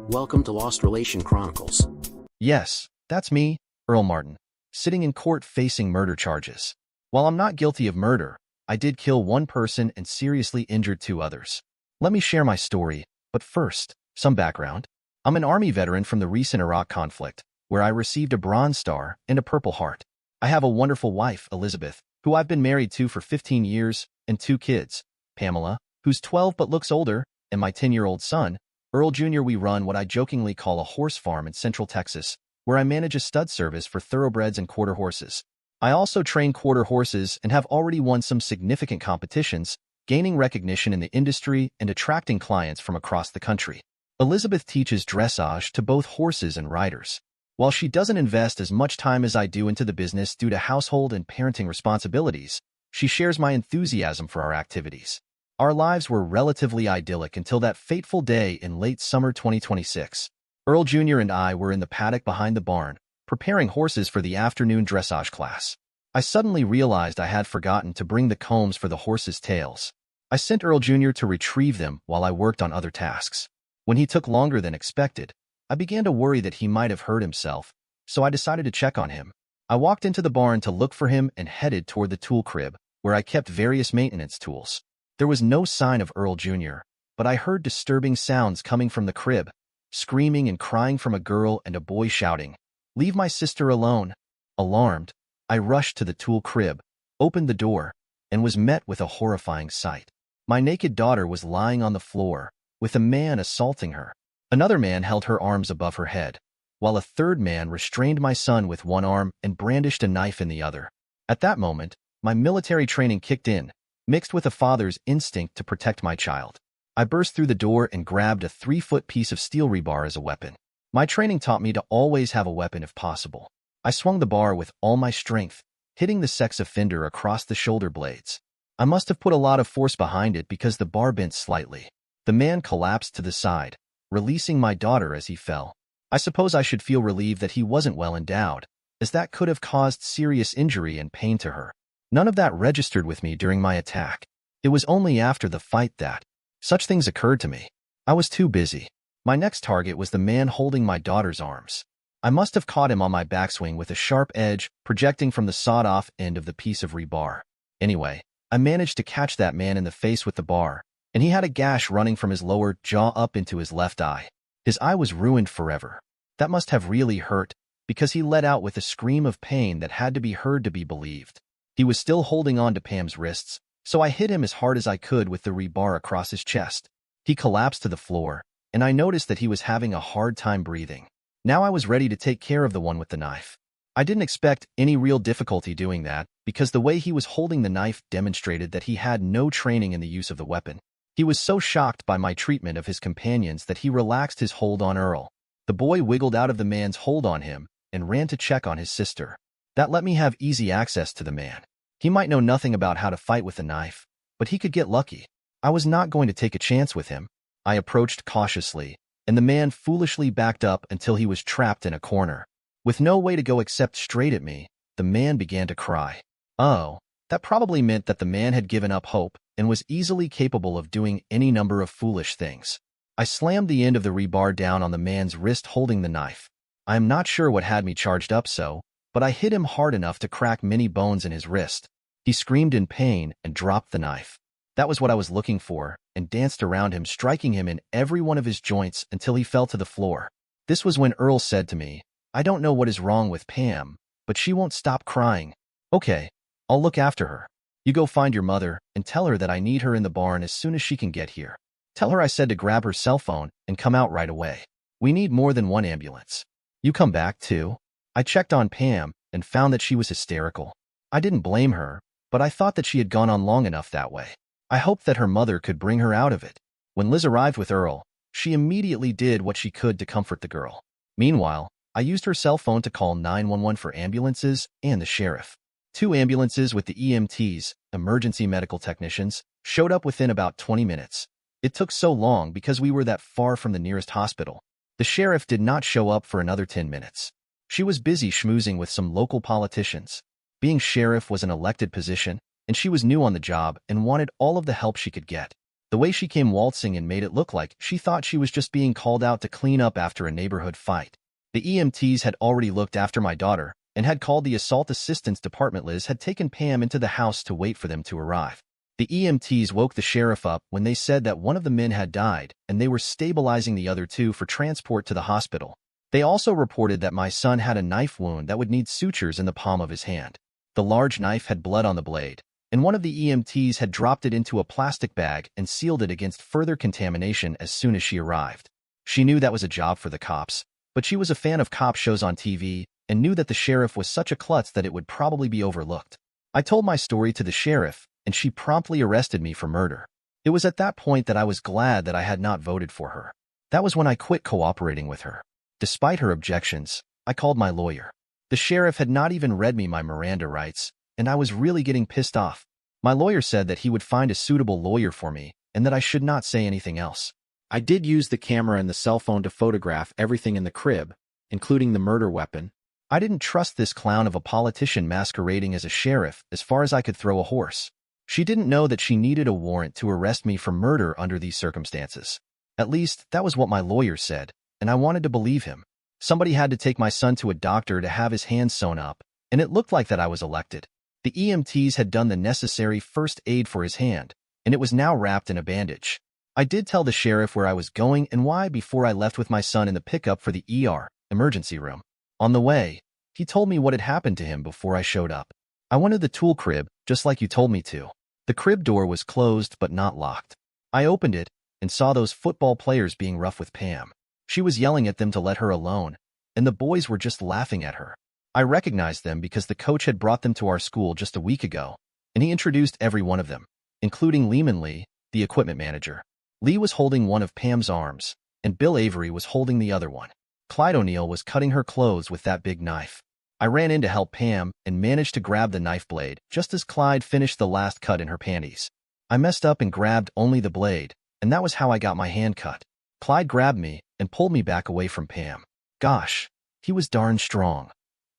Welcome to Lost Relation Chronicles. Yes, that's me, Earl Martin, sitting in court facing murder charges. While I'm not guilty of murder, I did kill one person and seriously injured two others. Let me share my story, but first, some background. I'm an Army veteran from the recent Iraq conflict, where I received a Bronze Star and a Purple Heart. I have a wonderful wife, Elizabeth, who I've been married to for 15 years, and two kids, Pamela, who's 12 but looks older, and my 10-year-old son, Earl Jr. We run what I jokingly call a horse farm in Central Texas, where I manage a stud service for thoroughbreds and quarter horses. I also train quarter horses and have already won some significant competitions, gaining recognition in the industry and attracting clients from across the country. Elizabeth teaches dressage to both horses and riders. While she doesn't invest as much time as I do into the business due to household and parenting responsibilities, she shares my enthusiasm for our activities. Our lives were relatively idyllic until that fateful day in late summer 2026. Earl Jr. and I were in the paddock behind the barn, preparing horses for the afternoon dressage class. I suddenly realized I had forgotten to bring the combs for the horses' tails. I sent Earl Jr. to retrieve them while I worked on other tasks. When he took longer than expected, I began to worry that he might have hurt himself, so I decided to check on him. I walked into the barn to look for him and headed toward the tool crib, where I kept various maintenance tools. There was no sign of Earl Jr., but I heard disturbing sounds coming from the crib, screaming and crying from a girl and a boy shouting, "Leave my sister alone." Alarmed, I rushed to the tool crib, opened the door, and was met with a horrifying sight. My naked daughter was lying on the floor, with a man assaulting her. Another man held her arms above her head, while a third man restrained my son with one arm and brandished a knife in the other. At that moment, my military training kicked in, mixed with a father's instinct to protect my child. I burst through the door and grabbed a 3-foot piece of steel rebar as a weapon. My training taught me to always have a weapon if possible. I swung the bar with all my strength, hitting the sex offender across the shoulder blades. I must have put a lot of force behind it because the bar bent slightly. The man collapsed to the side, releasing my daughter as he fell. I suppose I should feel relieved that he wasn't well endowed, as that could have caused serious injury and pain to her. None of that registered with me during my attack. It was only after the fight that such things occurred to me. I was too busy. My next target was the man holding my daughter's arms. I must have caught him on my backswing with a sharp edge projecting from the sawed-off end of the piece of rebar. Anyway, I managed to catch that man in the face with the bar, and he had a gash running from his lower jaw up into his left eye. His eye was ruined forever. That must have really hurt, because he let out with a scream of pain that had to be heard to be believed. He was still holding on to Pam's wrists, so I hit him as hard as I could with the rebar across his chest. He collapsed to the floor, and I noticed that he was having a hard time breathing. Now I was ready to take care of the one with the knife. I didn't expect any real difficulty doing that, because the way he was holding the knife demonstrated that he had no training in the use of the weapon. He was so shocked by my treatment of his companions that he relaxed his hold on Earl. The boy wiggled out of the man's hold on him and ran to check on his sister. That let me have easy access to the man. He might know nothing about how to fight with a knife, but he could get lucky. I was not going to take a chance with him. I approached cautiously, and the man foolishly backed up until he was trapped in a corner. With no way to go except straight at me, the man began to cry. Oh, that probably meant that the man had given up hope and was easily capable of doing any number of foolish things. I slammed the end of the rebar down on the man's wrist holding the knife. I am not sure what had me charged up so, but I hit him hard enough to crack many bones in his wrist. He screamed in pain and dropped the knife. That was what I was looking for, and danced around him, striking him in every one of his joints until he fell to the floor. This was when Earl said to me, "I don't know what is wrong with Pam, but she won't stop crying." "Okay, I'll look after her. You go find your mother and tell her that I need her in the barn as soon as she can get here. Tell her I said to grab her cell phone and come out right away. We need more than one ambulance. You come back too." I checked on Pam and found that she was hysterical. I didn't blame her, but I thought that she had gone on long enough that way. I hoped that her mother could bring her out of it. When Liz arrived with Earl, she immediately did what she could to comfort the girl. Meanwhile, I used her cell phone to call 911 for ambulances and the sheriff. 2 ambulances with the EMTs, emergency medical technicians, showed up within about 20 minutes. It took so long because we were that far from the nearest hospital. The sheriff did not show up for another 10 minutes. She was busy schmoozing with some local politicians. Being sheriff was an elected position, and she was new on the job and wanted all of the help she could get. The way she came waltzing and made it look like she thought she was just being called out to clean up after a neighborhood fight. The EMTs had already looked after my daughter and had called the assault assistance department. Liz had taken Pam into the house to wait for them to arrive. The EMTs woke the sheriff up when they said that one of the men had died and they were stabilizing the other two for transport to the hospital. They also reported that my son had a knife wound that would need sutures in the palm of his hand. The large knife had blood on the blade, and one of the EMTs had dropped it into a plastic bag and sealed it against further contamination as soon as she arrived. She knew that was a job for the cops, but she was a fan of cop shows on TV and knew that the sheriff was such a klutz that it would probably be overlooked. I told my story to the sheriff, and she promptly arrested me for murder. It was at that point that I was glad that I had not voted for her. That was when I quit cooperating with her. Despite her objections, I called my lawyer. The sheriff had not even read me my Miranda rights, and I was really getting pissed off. My lawyer said that he would find a suitable lawyer for me and that I should not say anything else. I did use the camera and the cell phone to photograph everything in the crib, including the murder weapon. I didn't trust this clown of a politician masquerading as a sheriff as far as I could throw a horse. She didn't know that she needed a warrant to arrest me for murder under these circumstances. At least, that was what my lawyer said, and I wanted to believe him. Somebody had to take my son to a doctor to have his hand sewn up, and it looked like that I was elected. The EMTs had done the necessary first aid for his hand, and it was now wrapped in a bandage. I did tell the sheriff where I was going and why before I left with my son in the pickup for the ER, emergency room. On the way, he told me what had happened to him before I showed up. I went to the tool crib, just like you told me to. The crib door was closed but not locked. I opened it and saw those football players being rough with Pam. She was yelling at them to let her alone, and the boys were just laughing at her. I recognized them because the coach had brought them to our school just a week ago, and he introduced every one of them, including Lehman Lee, the equipment manager. Lee was holding one of Pam's arms, and Bill Avery was holding the other one. Clyde O'Neill was cutting her clothes with that big knife. I ran in to help Pam and managed to grab the knife blade just as Clyde finished the last cut in her panties. I messed up and grabbed only the blade, and that was how I got my hand cut. Clyde grabbed me and pulled me back away from Pam. Gosh, he was darn strong.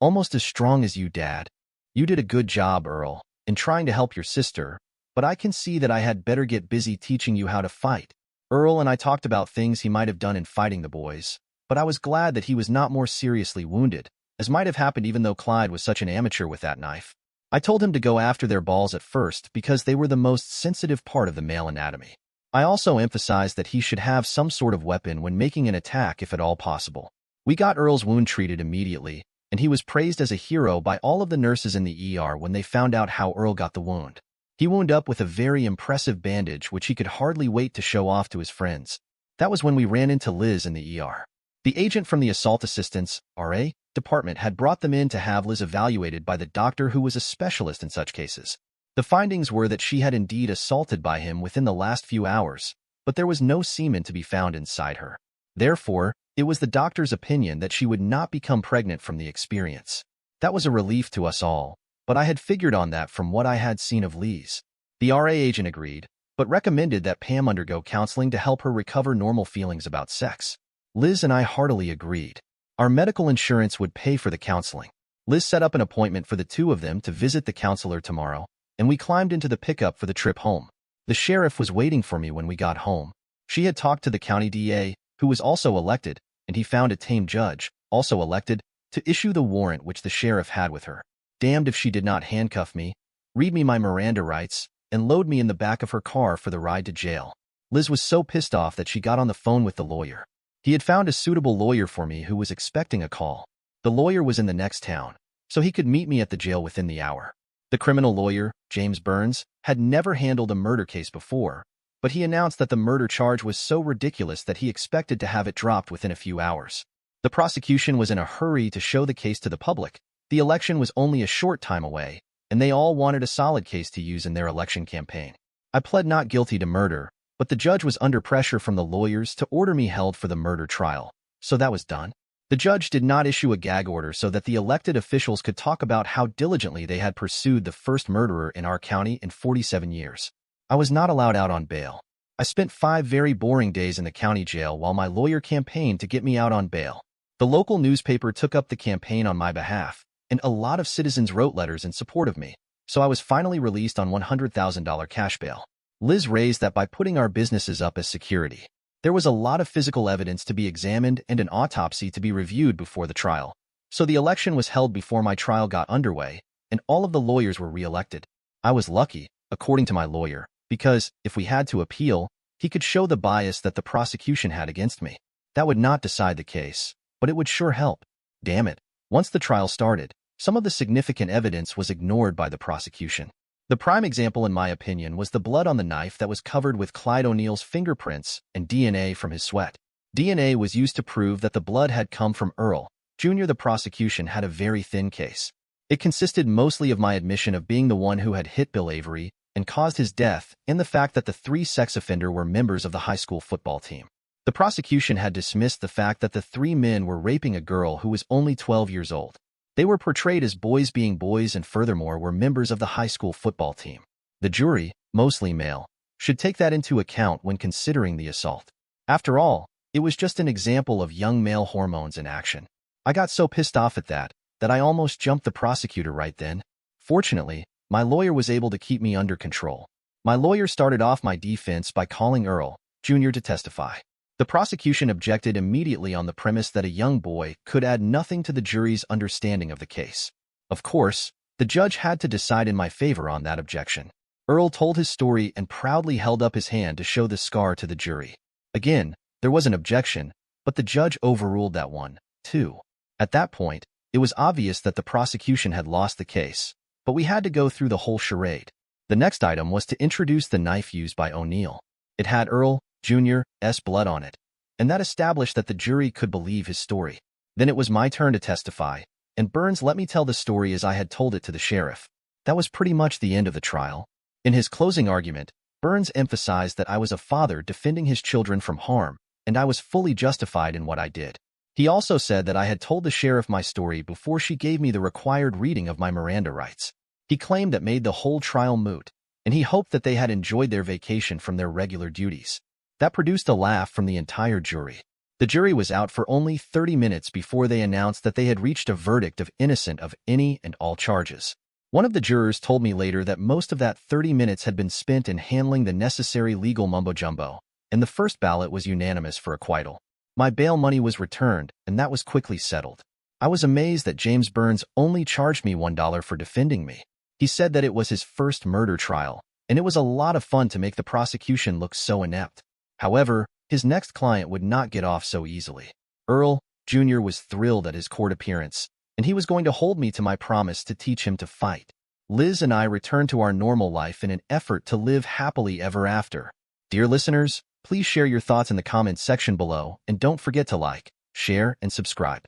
Almost as strong as you, Dad. You did a good job, Earl, in trying to help your sister, but I can see that I had better get busy teaching you how to fight. Earl and I talked about things he might have done in fighting the boys, but I was glad that he was not more seriously wounded, as might have happened even though Clyde was such an amateur with that knife. I told him to go after their balls at first because they were the most sensitive part of the male anatomy. I also emphasized that he should have some sort of weapon when making an attack if at all possible. We got Earl's wound treated immediately, and he was praised as a hero by all of the nurses in the ER when they found out how Earl got the wound. He wound up with a very impressive bandage which he could hardly wait to show off to his friends. That was when we ran into Liz in the ER. The agent from the Assault Assistance, RA, department had brought them in to have Liz evaluated by the doctor who was a specialist in such cases. The findings were that she had indeed assaulted by him within the last few hours, but there was no semen to be found inside her. Therefore, it was the doctor's opinion that she would not become pregnant from the experience. That was a relief to us all, but I had figured on that from what I had seen of Liz. The RA agent agreed, but recommended that Pam undergo counseling to help her recover normal feelings about sex. Liz and I heartily agreed. Our medical insurance would pay for the counseling. Liz set up an appointment for the two of them to visit the counselor tomorrow, and we climbed into the pickup for the trip home. The sheriff was waiting for me when we got home. She had talked to the county DA, who was also elected, and he found a tame judge, also elected, to issue the warrant which the sheriff had with her. Damned if she did not handcuff me, read me my Miranda rights, and load me in the back of her car for the ride to jail. Liz was so pissed off that she got on the phone with the lawyer. He had found a suitable lawyer for me who was expecting a call. The lawyer was in the next town, so he could meet me at the jail within the hour. The criminal lawyer, James Burns, had never handled a murder case before, but he announced that the murder charge was so ridiculous that he expected to have it dropped within a few hours. The prosecution was in a hurry to show the case to the public. The election was only a short time away, and they all wanted a solid case to use in their election campaign. I pled not guilty to murder, but the judge was under pressure from the lawyers to order me held for the murder trial, so that was done. The judge did not issue a gag order so that the elected officials could talk about how diligently they had pursued the first murderer in our county in 47 years. I was not allowed out on bail. I spent 5 very boring days in the county jail while my lawyer campaigned to get me out on bail. The local newspaper took up the campaign on my behalf, and a lot of citizens wrote letters in support of me, so I was finally released on $100,000 cash bail. Liz raised that by putting our businesses up as security, there was a lot of physical evidence to be examined and an autopsy to be reviewed before the trial. So the election was held before my trial got underway, and all of the lawyers were re-elected. I was lucky, according to my lawyer, because if we had to appeal, he could show the bias that the prosecution had against me. That would not decide the case, but it would sure help. Damn it. Once the trial started, some of the significant evidence was ignored by the prosecution. The prime example, in my opinion, was the blood on the knife that was covered with Clyde O'Neill's fingerprints and DNA from his sweat. DNA was used to prove that the blood had come from Earl Jr. The prosecution had a very thin case. It consisted mostly of my admission of being the one who had hit Bill Avery and caused his death, and the fact that the three sex offenders were members of the high school football team. The prosecution had dismissed the fact that the three men were raping a girl who was only 12 years old. They were portrayed as boys being boys and furthermore were members of the high school football team. The jury, mostly male, should take that into account when considering the assault. After all, it was just an example of young male hormones in action. I got so pissed off at that I almost jumped the prosecutor right then. Fortunately, my lawyer was able to keep me under control. My lawyer started off my defense by calling Earl Jr. to testify. The prosecution objected immediately on the premise that a young boy could add nothing to the jury's understanding of the case. Of course, the judge had to decide in my favor on that objection. Earl told his story and proudly held up his hand to show the scar to the jury. Again, there was an objection, but the judge overruled that one, too. At that point, it was obvious that the prosecution had lost the case, but we had to go through the whole charade. The next item was to introduce the knife used by O'Neill. It had Earl Jr.'s blood on it, and that established that the jury could believe his story. Then it was my turn to testify, and Burns let me tell the story as I had told it to the sheriff. That was pretty much the end of the trial. In his closing argument, Burns emphasized that I was a father defending his children from harm, and I was fully justified in what I did. He also said that I had told the sheriff my story before she gave me the required reading of my Miranda rights. He claimed that made the whole trial moot, and he hoped that they had enjoyed their vacation from their regular duties. That produced a laugh from the entire jury. The jury was out for only 30 minutes before they announced that they had reached a verdict of innocent of any and all charges. One of the jurors told me later that most of that 30 minutes had been spent in handling the necessary legal mumbo-jumbo, and the first ballot was unanimous for acquittal. My bail money was returned, and that was quickly settled. I was amazed that James Burns only charged me $1 for defending me. He said that it was his first murder trial, and it was a lot of fun to make the prosecution look so inept. However, his next client would not get off so easily. Earl Jr. was thrilled at his court appearance, and he was going to hold me to my promise to teach him to fight. Liz and I returned to our normal life in an effort to live happily ever after. Dear listeners, please share your thoughts in the comments section below, and don't forget to like, share, and subscribe.